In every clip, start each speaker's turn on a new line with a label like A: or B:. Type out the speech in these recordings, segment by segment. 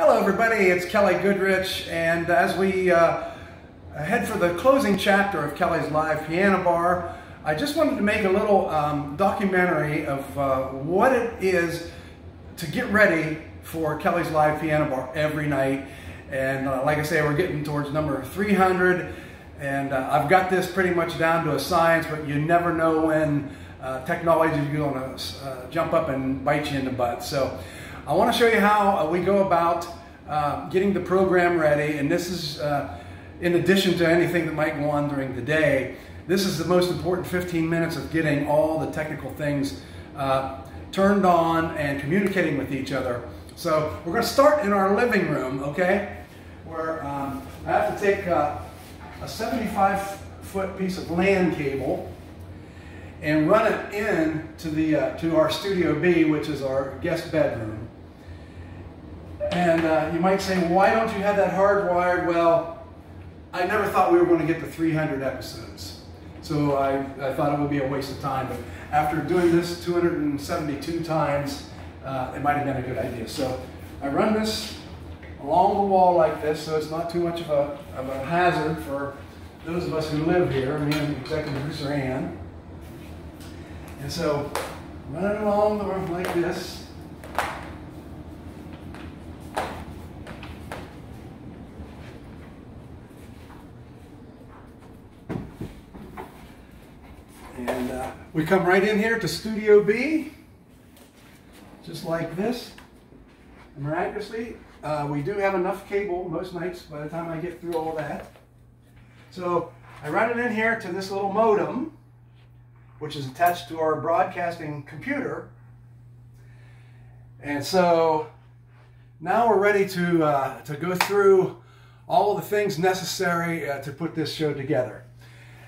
A: Hello everybody, it's Kelly Goodrich, and as we head for the closing chapter of Kelly's live piano bar, I just wanted to make a little documentary of what it is to get ready for Kelly's live piano bar every night. And like I say, we're getting towards number 300, and I've got this pretty much down to a science, but you never know when technology is going to jump up and bite you in the butt. So I want to show you how we go about getting the program ready, and this is in addition to anything that might go on during the day. This is the most important 15 minutes of getting all the technical things turned on and communicating with each other. So we're going to start in our living room, okay, where I have to take a 75-foot piece of LAN cable and run it in to our Studio B, which is our guest bedroom. And you might say, well, why don't you have that hardwired? Well, I never thought we were going to get to 300 episodes. So I thought it would be a waste of time. But after doing this 272 times, it might have been a good idea. So I run this along the wall like this, so it's not too much of a hazard for those of us who live here, me and executive producer Ann. And so run it along the room like this. And we come right in here to Studio B, just like this. And miraculously, we do have enough cable most nights by the time I get through all that. So I run it in here to this little modem, which is attached to our broadcasting computer. And so now we're ready to go through all the things necessary to put this show together.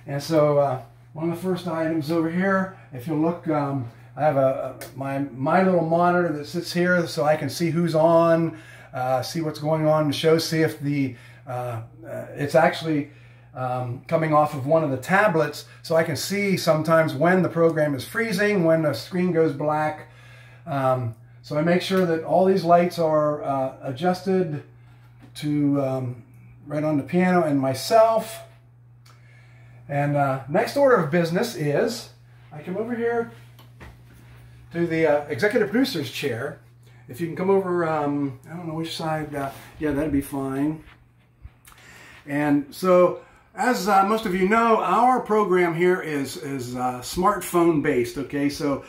A: And so one of the first items over here, if you look, I have my little monitor that sits here so I can see who's on, see what's going on in the show, see if it's actually coming off of one of the tablets, so I can see sometimes when the program is freezing, when the screen goes black. So I make sure that all these lights are adjusted to right on the piano and myself. And next order of business is I come over here to the executive producer's chair. If you can come over, I don't know which side, yeah, that'd be fine. And so, as most of you know, our program here is smartphone based, okay? So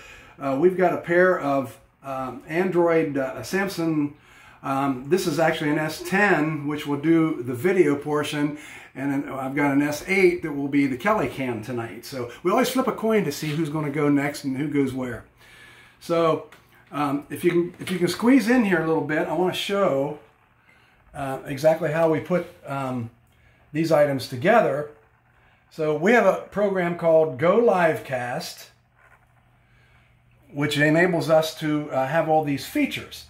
A: we've got a pair of Android Samsung, this is actually an S10, which will do the video portion, and then I've got an S8 that will be the Kelley cam tonight. So we always flip a coin to see who's going to go next and who goes where. So if you can squeeze in here a little bit, I want to show exactly how we put these items together. So we have a program called Go Livecast, which enables us to have all these features.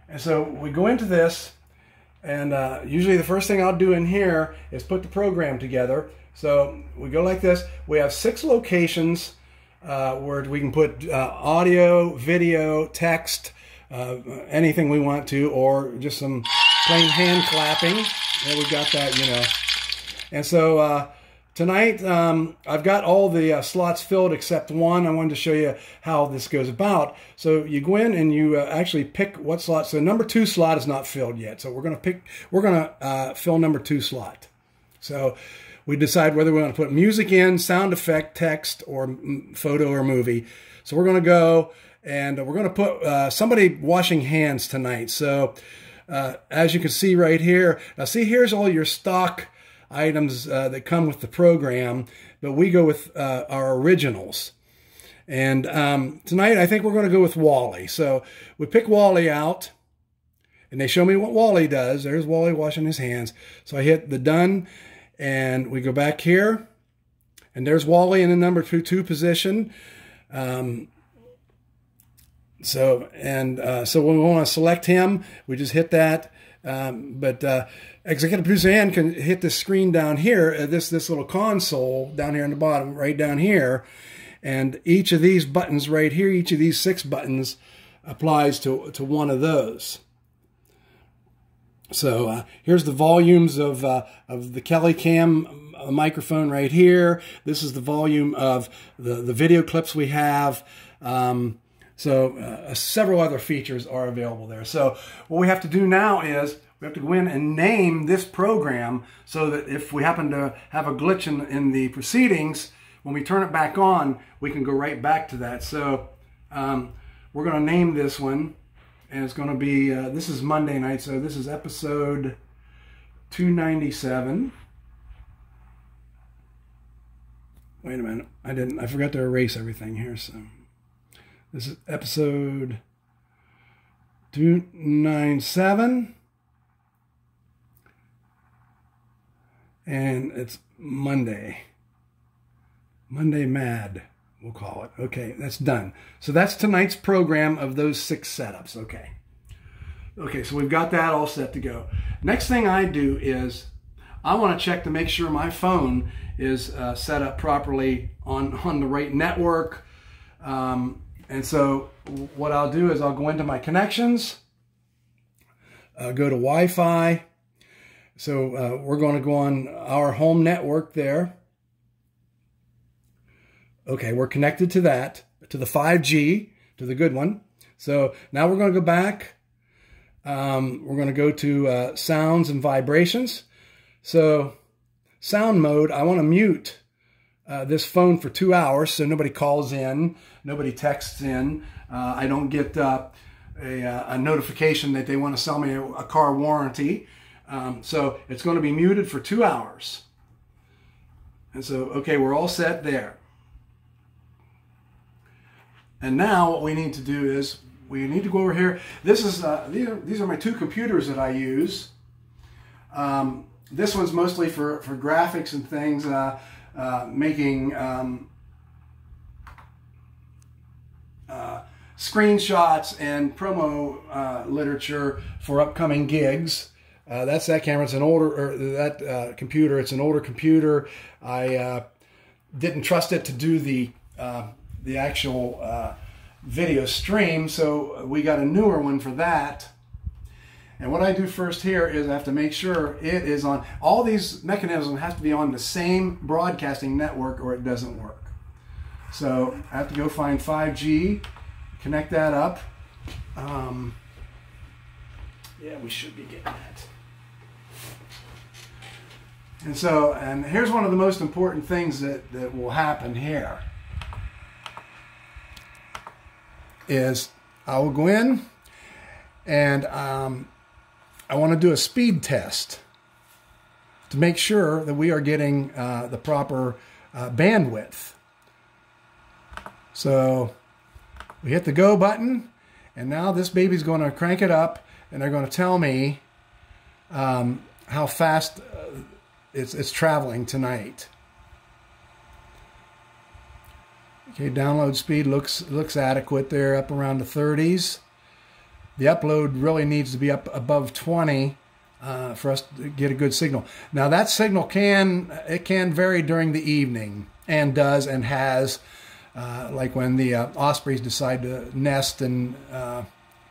A: And so we go into this, and usually the first thing I'll do in here is put the program together. So we go like this. We have 6 locations where we can put audio, video, text, anything we want to, or just some plain hand clapping. Yeah, we got that, you know. And so tonight I've got all the slots filled except one. I wanted to show you how this goes about. So you go in and you actually pick what slot. So number 2 slot is not filled yet. So we're gonna fill number 2 slot. So we decide whether we want to put music in, sound effect, text, or photo or movie. So we're gonna go and we're gonna put somebody washing hands tonight. So as you can see right here, now see, here's all your stock items that come with the program, but we go with our originals. And tonight I think we're going to go with Wally. So we pick Wally out, and they show me what Wally does. There's Wally washing his hands. So I hit the done, and we go back here, and there's Wally in the number 2 position. So when we want to select him, we just hit that. But executive producer Ann can hit the screen down here, this little console down here on the bottom, right down here, and each of these buttons right here, each of these 6 buttons applies to one of those. So here's the volumes of the Kelley Cam microphone right here. This is the volume of the video clips we have. Several other features are available there. So what we have to do now is we have to go in and name this program so that if we happen to have a glitch in the proceedings, when we turn it back on, we can go right back to that. So we're going to name this one. And it's going to be, this is Monday night, so this is episode 297. Wait a minute, I forgot to erase everything here. So this is episode 297. And it's Monday. Monday Mad, we'll call it. Okay, that's done. So that's tonight's program of those 6 setups. Okay, so we've got that all set to go. Next thing I do is I want to check to make sure my phone is set up properly on the right network. And so what I'll do is I'll go into my connections, go to Wi-Fi. So we're going to go on our home network there. Okay, we're connected to that, to the 5G, to the good one. So now we're going to go back. We're going to go to sounds and vibrations. So sound mode, I want to mute this phone for 2 hours so nobody calls in, nobody texts in. I don't get a notification that they want to sell me a car warranty. So it's going to be muted for 2 hours. And so, okay, we're all set there. And now what we need to do is we need to go over here. This is these are my 2 computers that I use. This one's mostly for graphics and things, making screenshots and promo literature for upcoming gigs. That's that camera. It's an older, computer. It's an older computer. I didn't trust it to do the actual video stream, so we got a newer one for that. And what I do first here is I have to make sure it is on, all these mechanisms have to be on the same broadcasting network or it doesn't work. So I have to go find 5G, connect that up. Yeah, we should be getting that. And so, and here's one of the most important things that will happen here. Is I will go in and I want to do a speed test to make sure that we are getting the proper bandwidth. So we hit the go button and now this baby's going to crank it up and they're going to tell me how fast it's traveling tonight. Okay, download speed looks adequate there, up around the 30s. The upload really needs to be up above 20 for us to get a good signal. Now that signal can vary during the evening, and does and has, like when the ospreys decide to nest and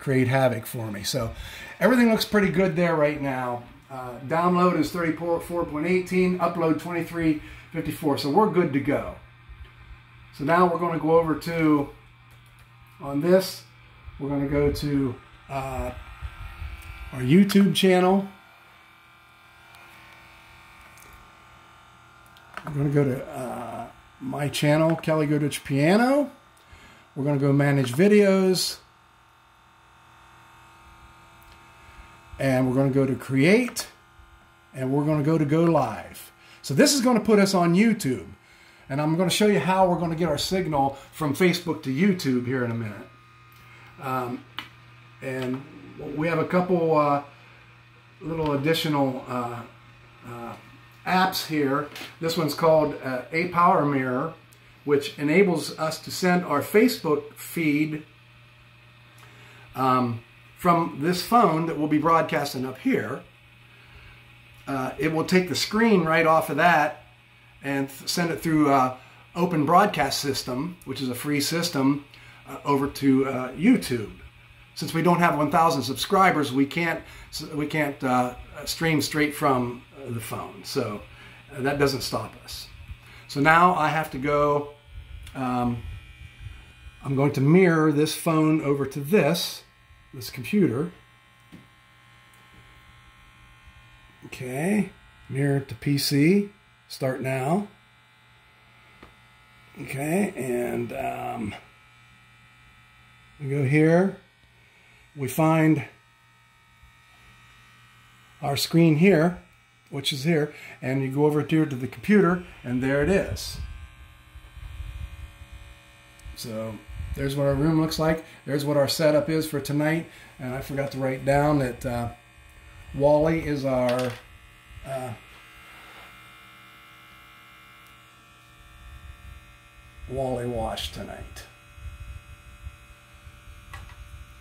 A: create havoc for me. So everything looks pretty good there right now. Download is 34.18, upload 23.54, so we're good to go. So now we're going to go over to, on this, we're going to go to our YouTube channel. We're going to go to my channel, Kelley Goodrich Piano. We're going to go manage videos. And we're going to go to create. And we're going to go live. So this is going to put us on YouTube. And I'm going to show you how we're going to get our signal from Facebook to YouTube here in a minute. And we have a couple little additional apps here. This one's called A Power Mirror, which enables us to send our Facebook feed from this phone that will be broadcasting up here. It will take the screen right off of that and send it through Open Broadcast System, which is a free system, over to YouTube. since we don't have 1,000 subscribers, we can't stream straight from the phone. So that doesn't stop us. So now I have to go. I'm going to mirror this phone over to this computer. Okay, mirror to PC. Start now. Okay, and we go here. We find our screen here, which is here, and you go over here to the computer, and there it is. So there's what our room looks like. There's what our setup is for tonight. And I forgot to write down that Wally is our Wally wash tonight.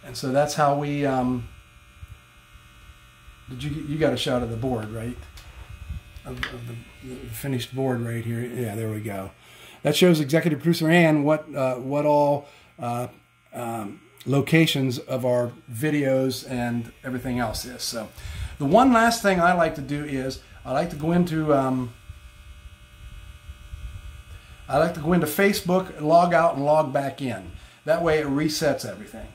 A: And so that's how we you got a shot of the board, right? Of the finished board right here. Yeah, there we go. That shows executive producer and what all locations of our videos and everything else is. So the one last thing I like to do is I like to go into Facebook, log out and log back in. That way it resets everything.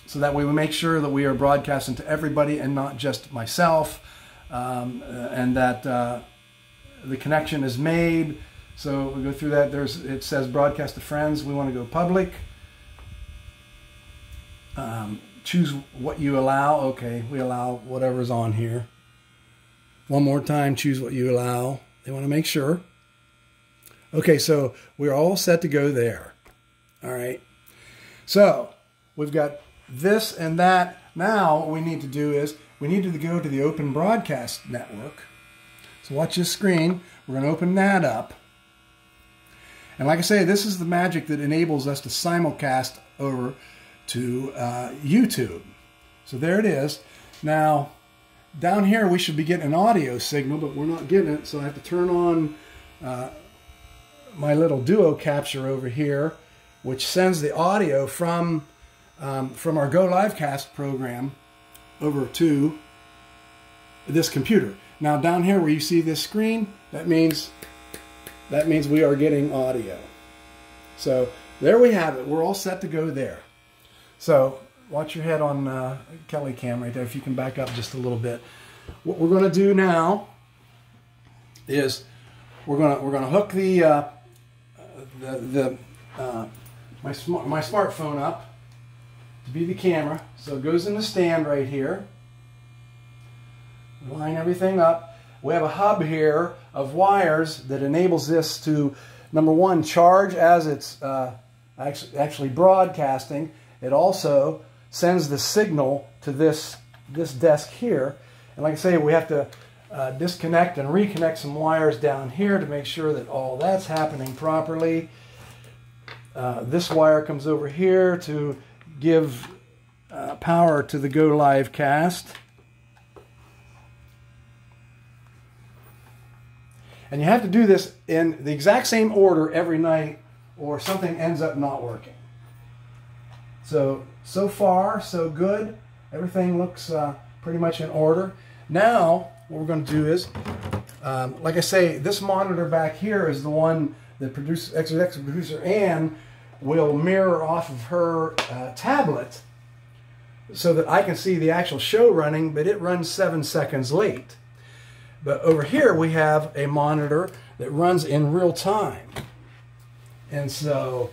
A: So that way we make sure that we are broadcasting to everybody and not just myself, and that the connection is made. So we go through that. It says broadcast to friends. We want to go public. Choose what you allow. Okay, we allow whatever's on here. One more time, choose what you allow. They want to make sure. Okay, so we're all set to go there. All right. So we've got this and that. Now what we need to do is we need to go to the Open Broadcast Network. So watch this screen. We're going to open that up. And like I say, this is the magic that enables us to simulcast over to YouTube. So there it is. Now, down here we should be getting an audio signal, but we're not getting it. So I have to turn on my little duo capture over here, which sends the audio from our Go Livecast program over to this computer. Now down here where you see this screen, that means we are getting audio. So there we have it. We're all set to go there. So watch your head on Kelly cam right there. If you can back up just a little bit. What we're going to do now is we're going to hook my smartphone up to be the camera. So it goes in the stand right here. Line everything up. We have a hub here of wires that enables this to, number one, charge as it's actually broadcasting. It also sends the signal to this desk here. And like I say, we have to disconnect and reconnect some wires down here to make sure that all that's happening properly. This wire comes over here to give power to the Go Livecast. And you have to do this in the exact same order every night or something ends up not working. So far, so good. Everything looks pretty much in order. Now, what we're going to do is, like I say, this monitor back here is the one that executive producer Ann will mirror off of her tablet so that I can see the actual show running, but it runs 7 seconds late. But over here we have a monitor that runs in real time. And so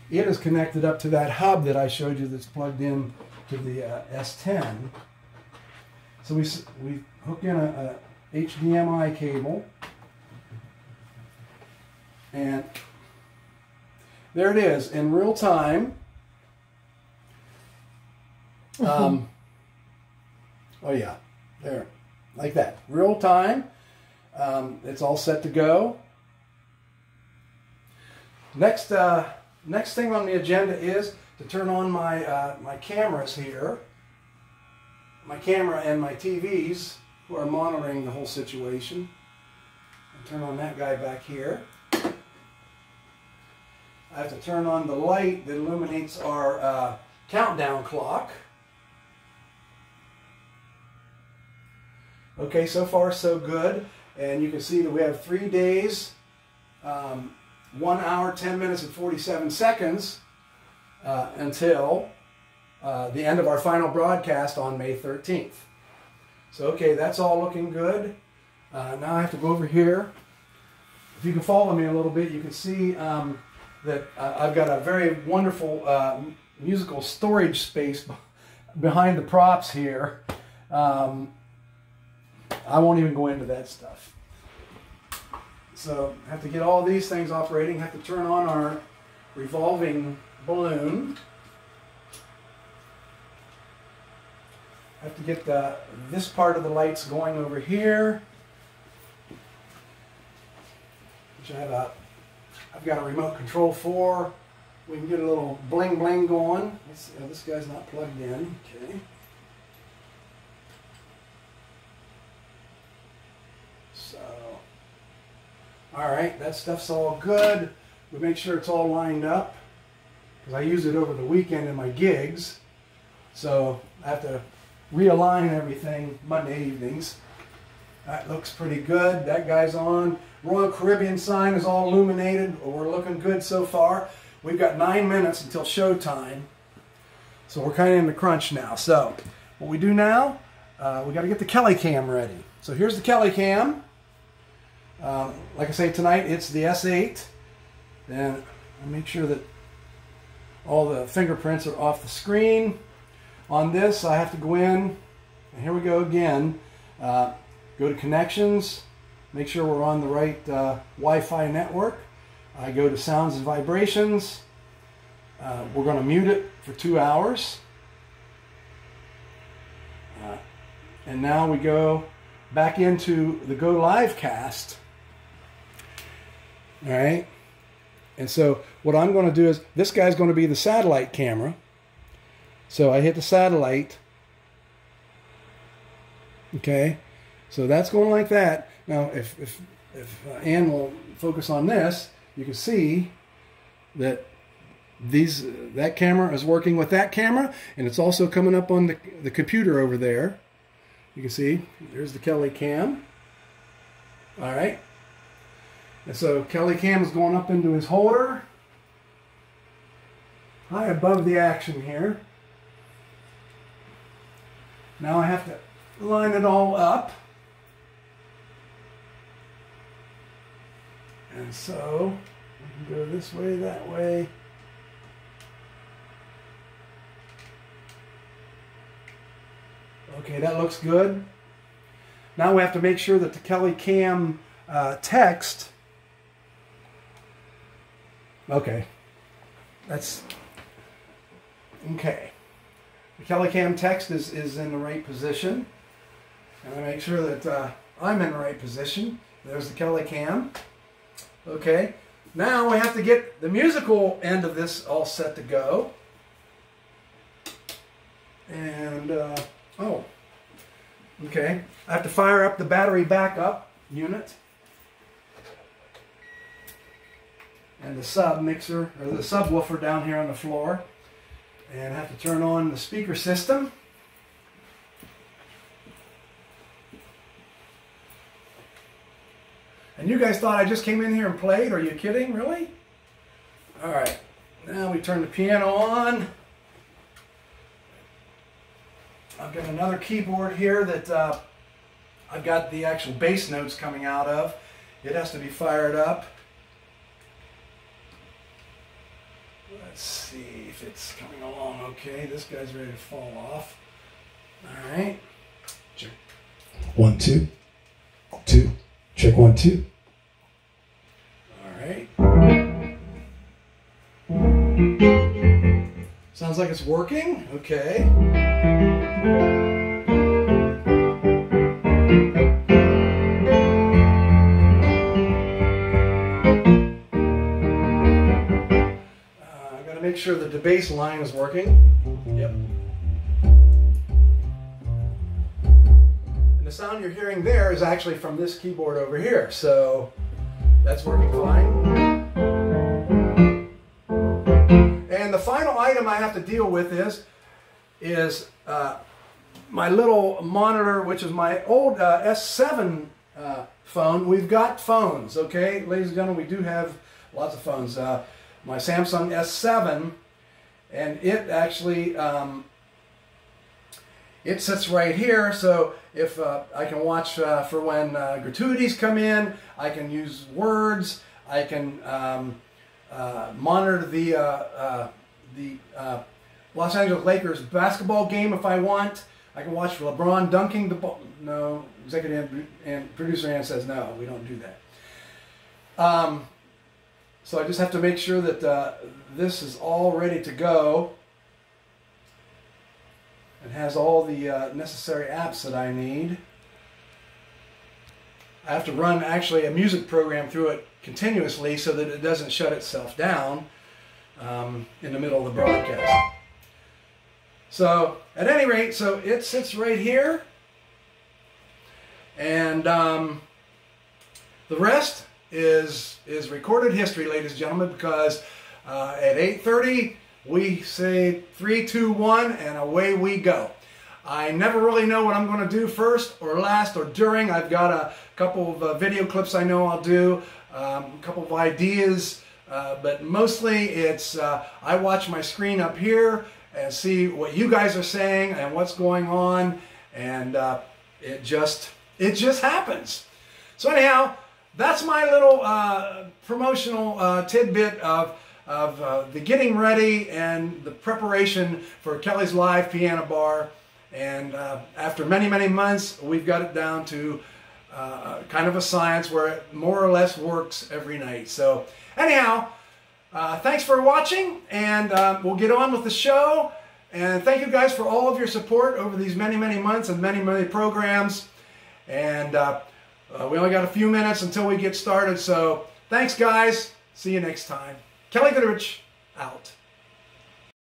A: it is connected up to that hub that I showed you that's plugged in to the S10. So we hook in a HDMI cable. And there it is in real time. Oh yeah, there. Like that, real time. It's all set to go. Next thing on the agenda is to turn on my my cameras here, my camera and my TVs, who are monitoring the whole situation. And turn on that guy back here. I have to turn on the light that illuminates our countdown clock. Okay, so far so good. And you can see that we have 3 days, 1 hour, 10 minutes, and 47 seconds until the end of our final broadcast on May 13th. So, okay, that's all looking good. Now I have to go over here. If you can follow me a little bit, you can see that I've got a very wonderful musical storage space behind the props here. I won't even go into that stuff. So I have to get all these things operating. I have to turn on our revolving balloon. I have to get this part of the lights going over here. Which I've got a remote control for. We can get a little bling bling going. Let's see, this guy's not plugged in. Okay. So, all right, that stuff's all good. We make sure it's all lined up because I use it over the weekend in my gigs. So I have to realign everything Monday evenings. That looks pretty good. That guy's on. Royal Caribbean sign is all illuminated. We're looking good so far. We've got 9 minutes until showtime. So we're kind of in the crunch now. So what we do now, we got to get the Kelley cam ready. So here's the Kelley cam. Like I say, tonight it's the S8. Then I'll make sure that all the fingerprints are off the screen. On this, I have to go in, and here we go again. Go to connections, make sure we're on the right Wi-Fi network. I go to sounds and vibrations. We're going to mute it for 2 hours. And now we go back into the Go Live cast. All right. And so what I'm going to do is, this guy's going to be the satellite camera. So I hit the satellite. Okay. So that's going like that. Now, if Ann will focus on this, you can see that that camera is working with that camera, and it's also coming up on the computer over there. You can see there's the Kelley cam. All right. And so Kelley cam is going up into his holder, high above the action here. Now I have to line it all up. And so we can go this way, that way. Okay, that looks good. Now we have to make sure that the Kelley cam text. Okay, that's okay. The Kelley cam text is in the right position, and I make sure that I'm in the right position. There's the Kelley cam. Okay, now we have to get the musical end of this all set to go. And oh, okay, I have to fire up the battery backup unit and the sub mixer, or the subwoofer down here on the floor. And I have to turn on the speaker system. And you guys thought I just came in here and played? Are you kidding? Really? All right. Now we turn the piano on. I've got another keyboard here that I've got the actual bass notes coming out of. It has to be fired up. Let's see if it's coming along okay. This guy's ready to fall off. All right.
B: Check. 1, 2. 2. Check 1, 2.
A: All right. Sounds like it's working. Okay. Make sure that the bass line is working. Yep. And the sound you're hearing there is actually from this keyboard over here, so that's working fine. item I have to deal with is my little monitor, which is my old S7 phone. We've got phones, okay? Ladies and gentlemen, we do have lots of phones. My Samsung S7, and it actually, it sits right here, so if I can watch for when gratuities come in, I can use words, I can monitor the Los Angeles Lakers basketball game if I want. I can watch LeBron dunking the ball. No, executive and producer Ann says no, we don't do that. So I just have to make sure that this is all ready to go. It has all the necessary apps that I need. I have to run actually a music program through it continuously so that it doesn't shut itself down in the middle of the broadcast. So at any rate, so it sits right here, and the rest is recorded history, ladies and gentlemen, because at 8:30 we say 3, 2, 1, and away we go. I never really know what I'm going to do first or last or during. I've got a couple of video clips I know I'll do, a couple of ideas, but mostly it's I watch my screen up here and see what you guys are saying and what's going on, and it just happens. So anyhow, that's my little promotional tidbit of the getting ready and the preparation for Kelly's live piano bar. And after many, many months, we've got it down to kind of a science where it more or less works every night. So anyhow, thanks for watching, and we'll get on with the show. And thank you guys for all of your support over these many, many months and many, many programs. And we only got a few minutes until we get started. So thanks, guys. See you next time. Kelly Goodrich, out.